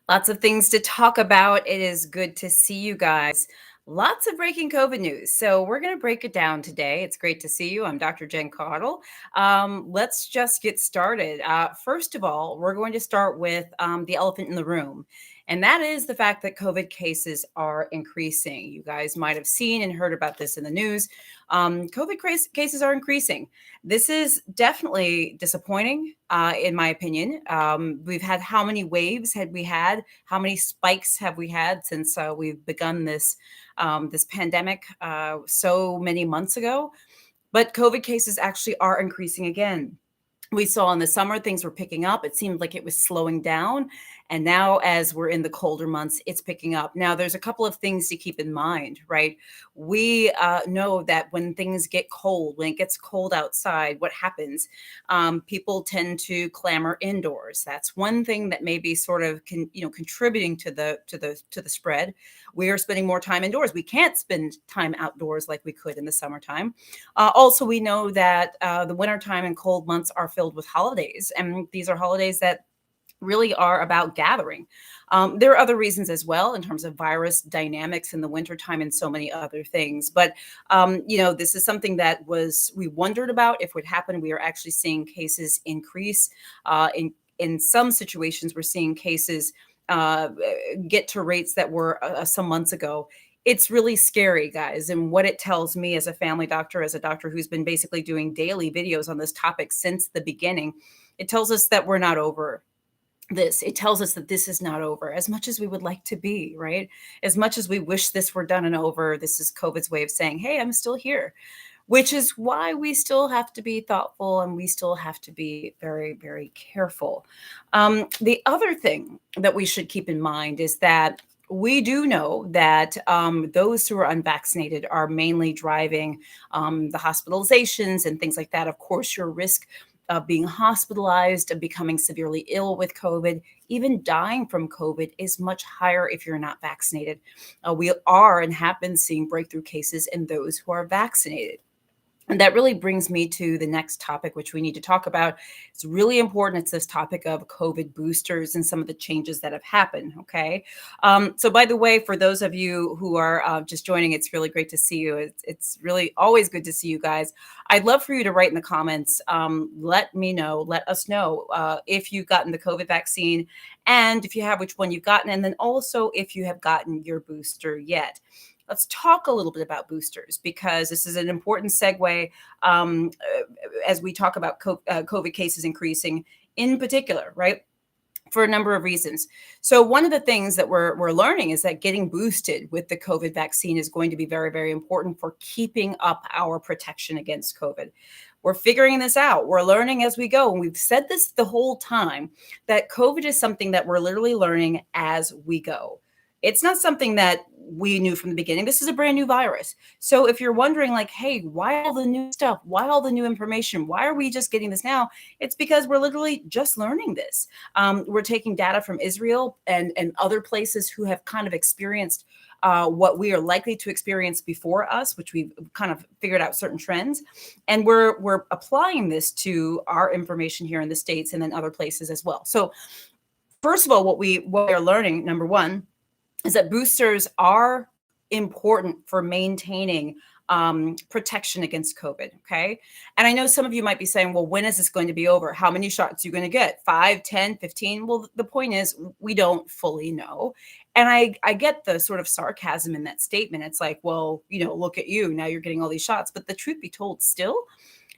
Lots of things to talk about. It is good to see you guys. Lots of breaking COVID news. So, we're going to break it down today. It's great to see you. I'm Dr. Jen Caudle. Let's just get started. First of all, we're going to start with the elephant in the room. And that is the fact that COVID cases are increasing. You guys might have seen and heard about this in the news. Cases are increasing. This is definitely disappointing, in my opinion. We've had how many waves had we had? How many spikes have we had since we've begun this pandemic so many months ago? But COVID cases actually are increasing again. We saw in the summer things were picking up. It seemed like it was slowing down. And now, as we're in the colder months, it's picking up. Now, there's a couple of things to keep in mind, right? We know that when things get cold, when it gets cold outside, what happens? People tend to clamor indoors. That's one thing that may be sort of contributing to the spread. We are spending more time indoors. We can't spend time outdoors like we could in the summertime. Also, we know that the wintertime and cold months are filled with holidays, and these are holidays that really are about gathering. There are other reasons as well in terms of virus dynamics in the wintertime and so many other things. But, this is something that we wondered about if it would happen. We are actually seeing cases increase. In some situations, we're seeing cases uh, get to rates that were some months ago. It's really scary, guys. And what it tells me as a family doctor, as a doctor who's been basically doing daily videos on this topic since the beginning, it tells us that we're not over this. It tells us that this is not over as much as we would like to be, right? As much as we wish this were done and over, this is COVID's way of saying, hey, I'm still here, which is why we still have to be thoughtful and we still have to be very, very careful. The other thing that we should keep in mind is that we do know that those who are unvaccinated are mainly driving the hospitalizations and things like that. Of course, your risk of being hospitalized, of becoming severely ill with COVID, even dying from COVID is much higher if you're not vaccinated. We are and have been seeing breakthrough cases in those who are vaccinated. And that really brings me to the next topic, which we need to talk about. It's really important. It's this topic of COVID boosters and some of the changes that have happened. Okay. So, by the way, for those of you who are just joining, it's really great to see you. It's really always good to see you guys. I'd love for you to write in the comments. Let us know if you've gotten the COVID vaccine, and if you have, which one you've gotten, and then also if you have gotten your booster yet. Let's talk a little bit about boosters, because this is an important segue as we talk about COVID cases increasing in particular, right? For a number of reasons. So, one of the things that we're learning is that getting boosted with the COVID vaccine is going to be very, very important for keeping up our protection against COVID. We're figuring this out. We're learning as we go. And we've said this the whole time, that COVID is something that we're literally learning as we go. It's not something that we knew from the beginning. This is a brand new virus. So if you're wondering, like, hey, why all the new stuff? Why all the new information? Why are we just getting this now? It's because we're literally just learning this. We're taking data from Israel and other places who have kind of experienced what we are likely to experience before us, which we've kind of figured out certain trends. And we're applying this to our information here in the States and then other places as well. So first of all, what we are learning, number one, is that boosters are important for maintaining protection against COVID. Okay. And I know some of you might be saying, well, when is this going to be over? How many shots are you going to get? 5, 10, 15? Well, the point is, we don't fully know. And I get the sort of sarcasm in that statement. It's like, well, look at you. Now you're getting all these shots. But the truth be told, still,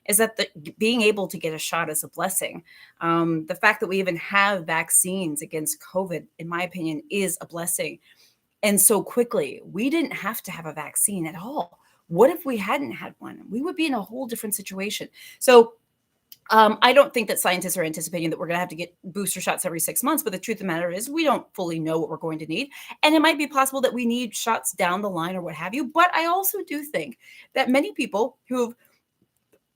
is that being able to get a shot is a blessing. The fact that we even have vaccines against COVID, in my opinion, is a blessing. And so quickly, we didn't have to have a vaccine at all. What if we hadn't had one? We would be in a whole different situation. So I don't think that scientists are anticipating that we're going to have to get booster shots every 6 months. But the truth of the matter is, we don't fully know what we're going to need. And it might be possible that we need shots down the line or what have you. But I also do think that many people who've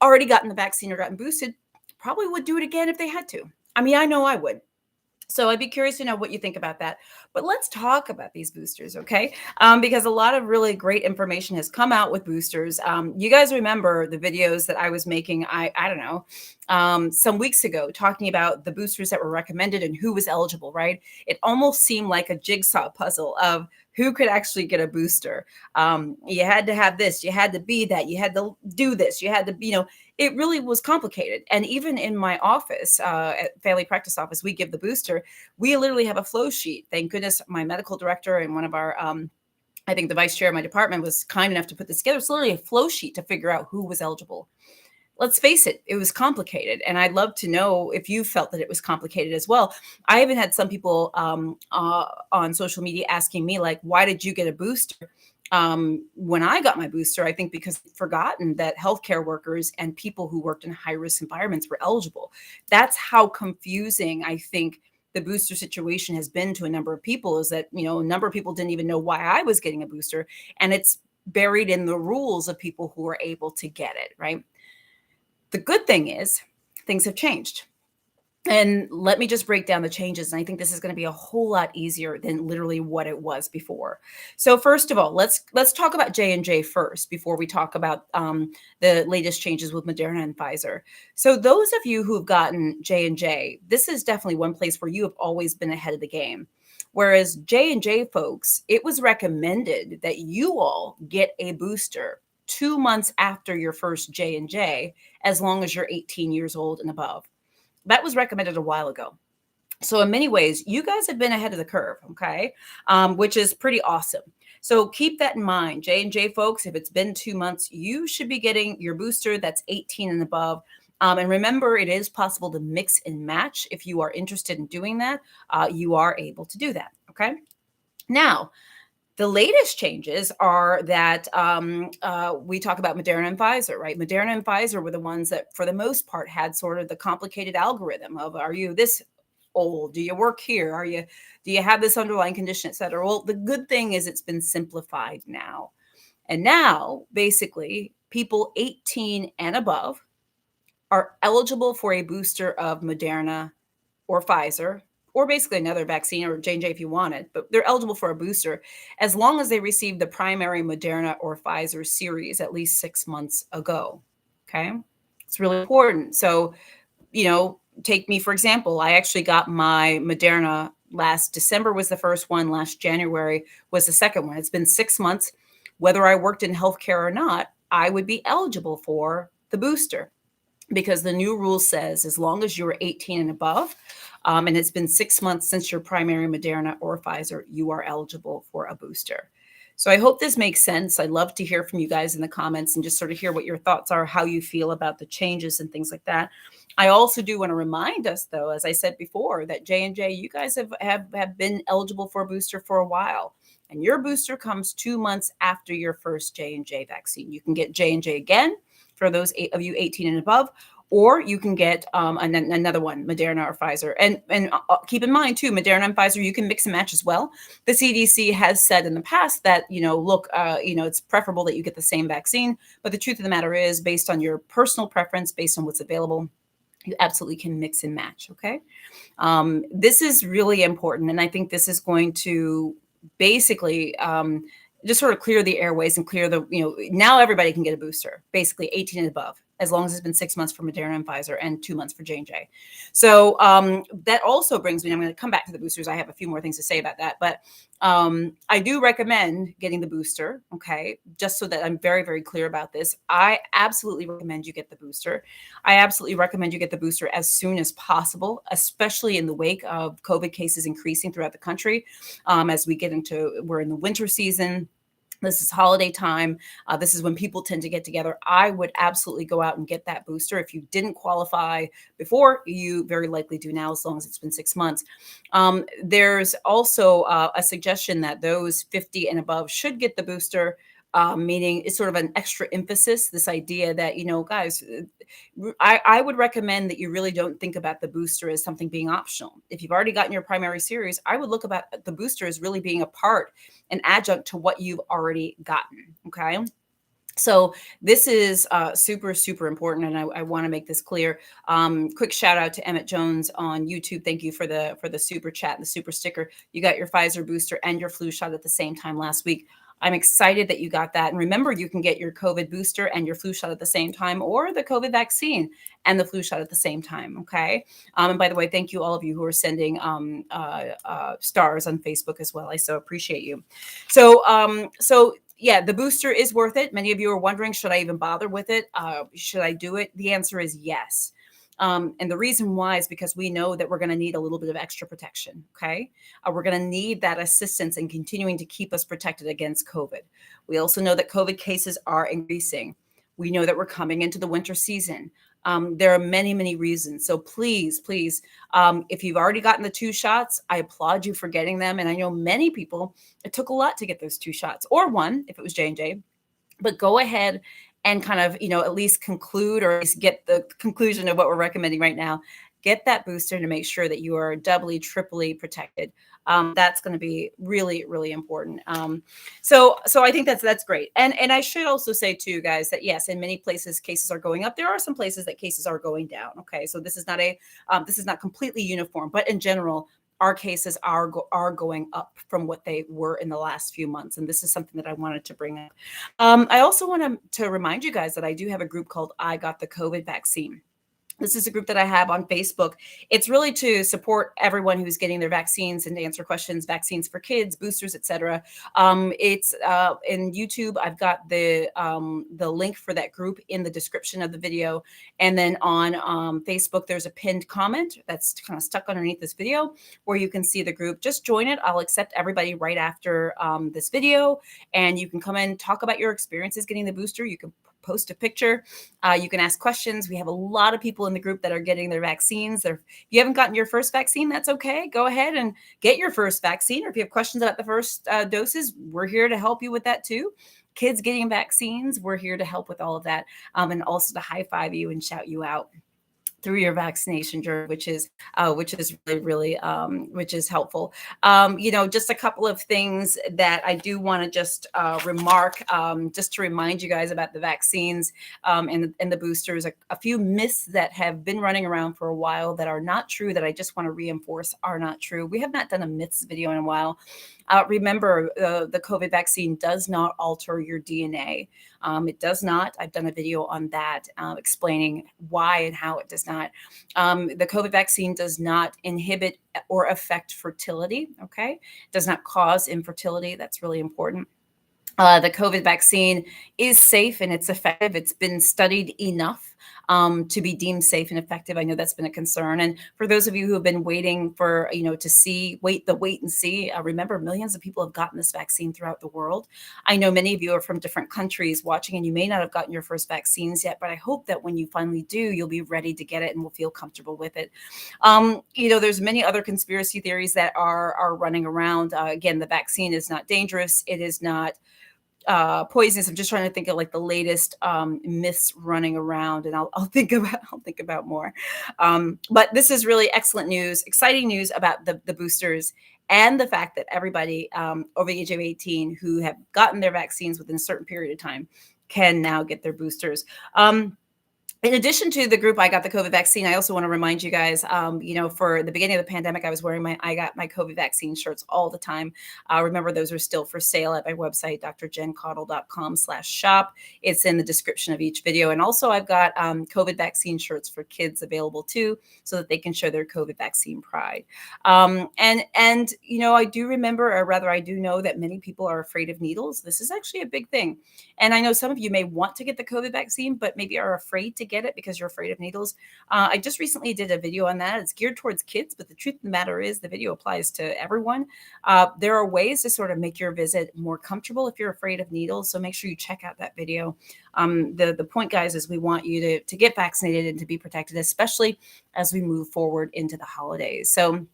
already gotten the vaccine or gotten boosted probably would do it again if they had to. I mean, I know I would. So I'd be curious to know what you think about that. But let's talk about these boosters, okay? Because a lot of really great information has come out with boosters. You guys remember the videos that I was making? I don't know, some weeks ago, talking about the boosters that were recommended and who was eligible. Right? It almost seemed like a jigsaw puzzle of who could actually get a booster. You had to have this, you had to be that, you had to do this, you had to, it really was complicated. And even in my office, at family practice office, we give the booster. We literally have a flow sheet. Thank goodness my medical director and one of our, I think the vice chair of my department was kind enough to put this together. It's literally a flow sheet to figure out who was eligible. Let's face it was complicated. And I'd love to know if you felt that it was complicated as well. I even had some people on social media asking me, like, why did you get a booster? When I got my booster, I think because I'd forgotten that healthcare workers and people who worked in high risk environments were eligible. That's how confusing I think the booster situation has been to a number of people, is that, a number of people didn't even know why I was getting a booster. And it's buried in the rules of people who are able to get it, right? The good thing is things have changed. And let me just break down the changes. And I think this is going to be a whole lot easier than literally what it was before. So first of all, let's talk about J&J first before we talk about the latest changes with Moderna and Pfizer. So those of you who have gotten J&J, this is definitely one place where you have always been ahead of the game. Whereas J&J folks, it was recommended that you all get a booster 2 months after your first J&J, as long as you're 18 years old and above. That was recommended a while ago. So in many ways, you guys have been ahead of the curve, okay, which is pretty awesome. So keep that in mind, J&J folks. If it's been 2 months, you should be getting your booster that's 18 and above. And remember, it is possible to mix and match. If you are interested in doing that, you are able to do that, okay? Now, the latest changes are that we talk about Moderna and Pfizer, right? Moderna and Pfizer were the ones that, for the most part, had sort of the complicated algorithm of, are you this old? Do you work here? Do you have this underlying condition, et cetera? Well, the good thing is it's been simplified now. And now, basically, people 18 and above are eligible for a booster of Moderna or Pfizer, or basically another vaccine, or J&J if you want it, but they're eligible for a booster as long as they received the primary Moderna or Pfizer series at least 6 months ago. Okay. It's really important. So, take me, for example, I actually got my Moderna last December was the first one. Last January was the second one. It's been 6 months. Whether I worked in healthcare or not, I would be eligible for the booster, because the new rule says as long as you're 18 and above, and it's been 6 months since your primary Moderna or Pfizer, you are eligible for a booster. So I hope this makes sense. I'd love to hear from you guys in the comments and just sort of hear what your thoughts are, how you feel about the changes and things like that. I also do want to remind us, though, as I said before, that J&J, you guys have been eligible for a booster for a while. And your booster comes 2 months after your first J&J vaccine. You can get J&J again for those of you 18 and above, or you can get another one, Moderna or Pfizer. And keep in mind, too, Moderna and Pfizer, you can mix and match as well. The CDC has said in the past that, look, it's preferable that you get the same vaccine. But the truth of the matter is, based on your personal preference, based on what's available, you absolutely can mix and match, okay? This is really important. And I think this is going to basically just sort of clear the airways and clear the, now everybody can get a booster, basically 18 and above, as long as it's been 6 months for Moderna and Pfizer and 2 months for J&J. So that also brings me, I'm going to come back to the boosters. I have a few more things to say about that, but I do recommend getting the booster, okay, just so that I'm very, very clear about this. I absolutely recommend you get the booster. I absolutely recommend you get the booster as soon as possible, especially in the wake of COVID cases increasing throughout the country. As we're in the winter season. This is holiday time. This is when people tend to get together. I would absolutely go out and get that booster. If you didn't qualify before, you very likely do now, as long as it's been 6 months. There's also a suggestion that those 50 and above should get the booster, meaning it's sort of an extra emphasis, this idea that, guys, I would recommend that you really don't think about the booster as something being optional. If you've already gotten your primary series, I would look about the booster as really being a part, an adjunct to what you've already gotten, okay? So this is super, super important, and I want to make this clear. Quick shout out to Emmett Jones on YouTube. Thank you for the super chat and the super sticker. You got your Pfizer booster and your flu shot at the same time last week. I'm excited that you got that. And remember, you can get your COVID booster and your flu shot at the same time, or the COVID vaccine and the flu shot at the same time. Okay. And by the way, thank you all of you who are sending stars on Facebook as well. I so appreciate you. So yeah, the booster is worth it. Many of you are wondering, should I even bother with it? Should I do it? The answer is yes. And the reason why is because we know that we're going to need a little bit of extra protection. Okay. We're going to need that assistance in continuing to keep us protected against COVID. We also know that COVID cases are increasing. We know that we're coming into the winter season. There are many, many reasons. So please, please, if you've already gotten the 2 shots, I applaud you for getting them. And I know many people, it took a lot to get those 2 shots, or one if it was J&J, but go ahead and kind of, at least conclude, or at least get the conclusion of what we're recommending right now. Get that booster to make sure that you are doubly, triply protected. That's going to be really, really important. So I think that's great. And I should also say too, guys, that yes, in many places cases are going up. There are some places that cases are going down. Okay, so this is not completely uniform, but in general, our cases are going up from what they were in the last few months, and this is something that I wanted to bring up. I also want to remind you guys that I do have a group called I Got the COVID Vaccine. This is a group that I have on Facebook. It's really to support everyone who's getting their vaccines and to answer questions, vaccines for kids, boosters, etc. It's in YouTube. I've got the link for that group in the description of the video, and then on Facebook, there's a pinned comment that's kind of stuck underneath this video where you can see the group. Just join it. I'll accept everybody right after this video, and you can come in, talk about your experiences getting the booster. You can post a picture. You can ask questions. We have a lot of people in the group that are getting their vaccines. If you haven't gotten your first vaccine, that's okay. Go ahead and get your first vaccine. Or if you have questions about the first doses, we're here to help you with that too. Kids getting vaccines, we're here to help with all of that, and also to high five you and shout you out through your vaccination journey, which is really, really which is helpful. Just a couple of things that I do want to just remark, just to remind you guys about the vaccines and the boosters. A few myths that have been running around for a while that are not true, that I just want to reinforce are not true. We have not done a myths video in a while. Remember, the COVID vaccine does not alter your DNA. It does not. I've done a video on that explaining why and how it does not. The COVID vaccine does not inhibit or affect fertility. Okay. It does not cause infertility. That's really important. The COVID vaccine is safe and it's effective. It's been studied enough to be deemed safe and effective. I know that's been a concern. And for those of you who have been waiting for, to wait and see, remember, millions of people have gotten this vaccine throughout the world. I know many of you are from different countries watching, and you may not have gotten your first vaccines yet, but I hope that when you finally do, you'll be ready to get it and will feel comfortable with it. There's many other conspiracy theories that are running around. Again, the vaccine is not dangerous. It is not poisonous. I'm just trying to think of like the latest myths running around, and I'll think about more. But this is really excellent news, exciting news about the boosters, and the fact that everybody over the age of 18 who have gotten their vaccines within a certain period of time can now get their boosters. In addition to the group I Got the COVID Vaccine, I also want to remind you guys, for the beginning of the pandemic, I was wearing I got my COVID vaccine shirts all the time. Remember, those are still for sale at my website, drjencaudle.com/shop. It's in the description of each video. And also I've got COVID vaccine shirts for kids available too, so that they can show their COVID vaccine pride. I do remember, or rather I do know, that many people are afraid of needles. This is actually a big thing. And I know some of you may want to get the COVID vaccine, but maybe are afraid to get it because you're afraid of needles. I just recently did a video on that. It's geared towards kids, but the truth of the matter is the video applies to everyone. There are ways to sort of make your visit more comfortable if you're afraid of needles. So make sure you check out that video. The point, guys, is we want you to get vaccinated and to be protected, especially as we move forward into the holidays. So,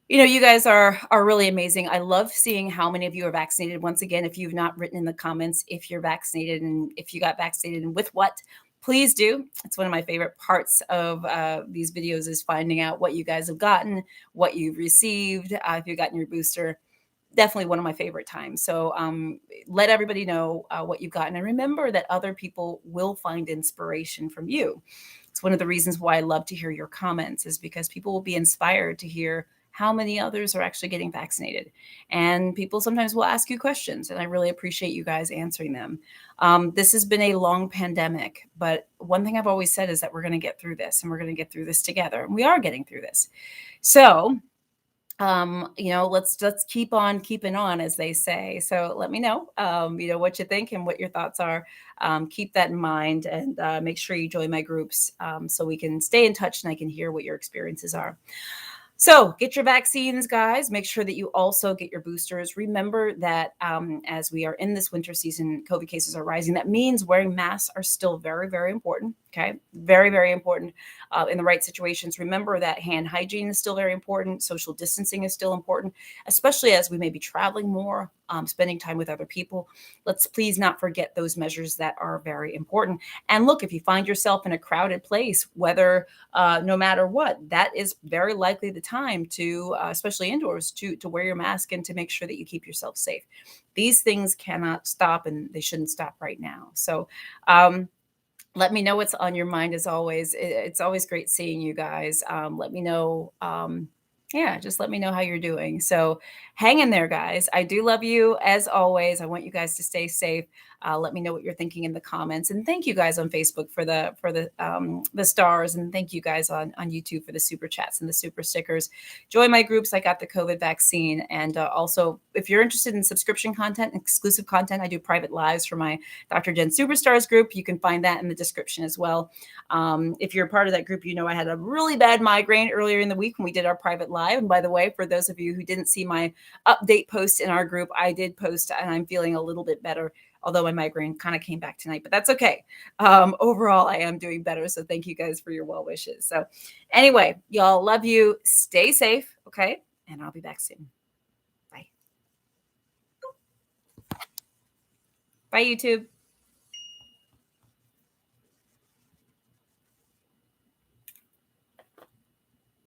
you guys are really amazing. I love seeing how many of you are vaccinated. Once again, if you've not written in the comments if you're vaccinated and if you got vaccinated and with what, please do. It's one of my favorite parts of these videos, is finding out what you guys have gotten, what you've received, if you've gotten your booster. definitely one of my favorite times. So let everybody know what you've got. And remember that other people will find inspiration from you. It's one of the reasons why I love to hear your comments, is because people will be inspired to hear how many others are actually getting vaccinated. And people sometimes will ask you questions, and I really appreciate you guys answering them. This has been a long pandemic, but one thing I've always said is that we're going to get through this, and we're going to get through this together. And we are getting through this. So, let's keep on keeping on, as they say. So let me know, what you think and what your thoughts are. Keep that in mind, and make sure you join my groups, so we can stay in touch and I can hear what your experiences are. So get your vaccines, guys. Make sure that you also get your boosters. Remember that as we are in this winter season, COVID cases are rising. That means wearing masks are still very, very important. Okay. Very, very important in the right situations. Remember that hand hygiene is still very important. Social distancing is still important, especially as we may be traveling more, spending time with other people. Let's please not forget those measures that are very important. And look, if you find yourself in a crowded place, whether no matter what, that is very likely the time to, especially indoors, to wear your mask and to make sure that you keep yourself safe. These things cannot stop, and they shouldn't stop right now. So, let me know what's on your mind. As always, it's always great seeing you guys. Let me know. Yeah, just let me know how you're doing. So hang in there, guys. I do love you as always. I want you guys to stay safe. Let me know what you're thinking in the comments, and thank you guys on Facebook for the stars, and thank you guys on YouTube for the super chats and the super stickers. Join my groups. I got the COVID vaccine, and also if you're interested in subscription content, exclusive content, I do private lives for my Dr. Jen Superstars group. You can find that in the description as well. If you're a part of that group, I had a really bad migraine earlier in the week when we did our private live. And by the way, for those of you who didn't see my update post in our group, I did post, and I'm feeling a little bit better, although my migraine kind of came back tonight, but that's okay. Overall, I am doing better. So thank you guys for your well wishes. So anyway, y'all, love you. Stay safe. Okay. And I'll be back soon. Bye. Bye, YouTube.